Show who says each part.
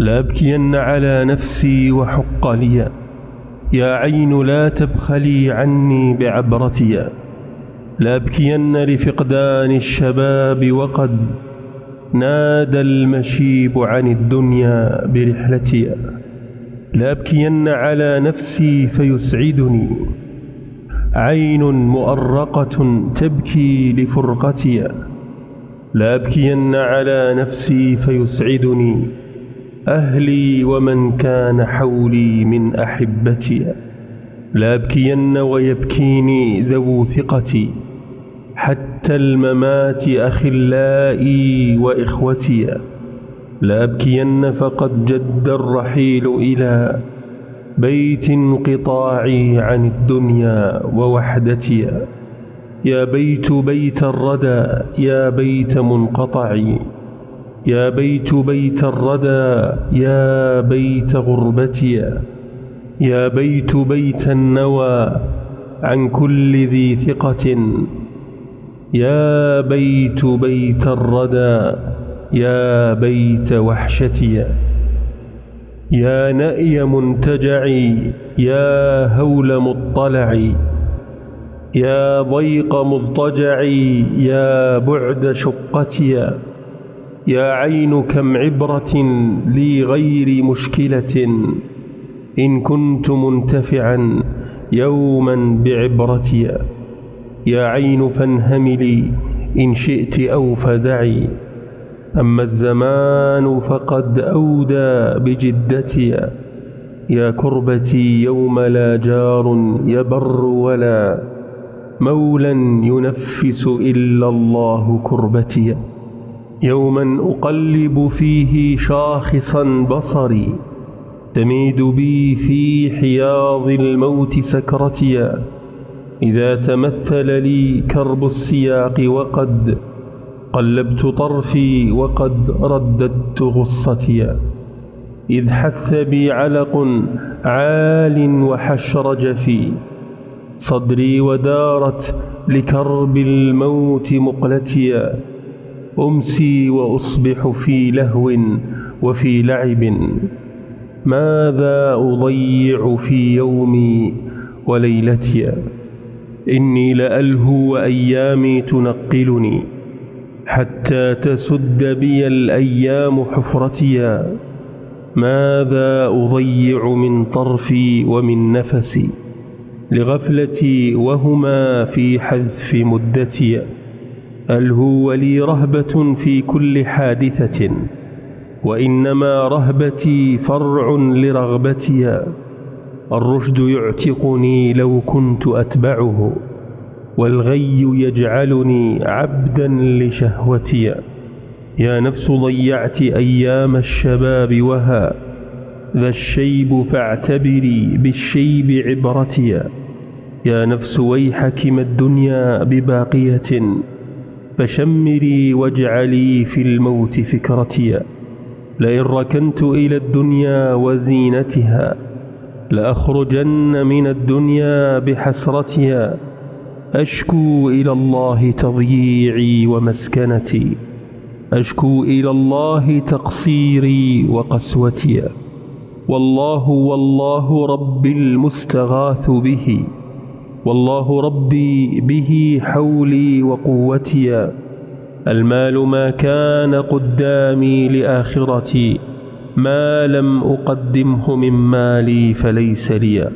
Speaker 1: لأبكين على نفسي وحق لي، يا عين لا تبخلي عني بعبرتي. لأبكين لفقدان الشباب وقد نادى المشيب عن الدنيا برحلتي. لأبكين على نفسي فيسعدني عين مؤرقة تبكي لفرقتي. لأبكين على نفسي فيسعدني أهلي ومن كان حولي من أحبتي. لأبكين ويبكيني ذو ثقتي حتى الممات أخلائي وإخوتي. لأبكين فقد جد الرحيل إلى بيت انقطاعي عن الدنيا ووحدتي. يا بيت بيت الردى يا بيت منقطعي، يا بيت بيت الردى يا بيت غربتي. يا بيت بيت النوى عن كل ذي ثقة، يا بيت بيت الردى يا بيت وحشتي. يا نأي منتجعي يا هول مطلعي، يا ضيق مضطجعي يا بعد شقتي. يا عين كم عبرة لي غير مشكلة إن كنت منتفعا يوما بعبرتي. يا عين فانهملي إن شئت أو فدعي، أما الزمان فقد أودى بجدتي. يا كربتي يوم لا جار يبر ولا مولى ينفس إلا الله كربتي. يوما أقلب فيه شاخصا بصري تميد بي في حياض الموت سكرتي. إذا تمثل لي كرب السياق وقد قلبت طرفي وقد رددت غصتي. إذ حث بي علق عال وحشرج في صدري ودارت لكرب الموت مقلتي. أمسي وأصبح في لهو وفي لعب، ماذا أضيع في يومي وليلتي. إني لألهو وأيامي تنقلني حتى تسد بي الأيام حفرتي. ماذا أضيع من طرفي ومن نفسي لغفلتي وهما في حذف مدتي. ألهو ولي رهبة في كل حادثة، وإنما رهبتي فرع لرغبتي. الرشد يعتقني لو كنت أتبعه، والغي يجعلني عبدا لشهوتي. يا نفس ضيعت أيام الشباب وها ذا الشيب فاعتبري بالشيب عبرتي. يا نفس ويحك ما الدنيا بباقية، فشمري واجعلي في الموت فكرتي. لئن ركنت إلى الدنيا وزينتها لأخرجن من الدنيا بحسرتها. أشكو إلى الله تضييعي ومسكنتي، أشكو إلى الله تقصيري وقسوتي. والله ربي المستغاث به، والله ربي به حولي وقوتي. المال ما كان قدامي لآخرتي، ما لم أقدمه من مالي فليس لي.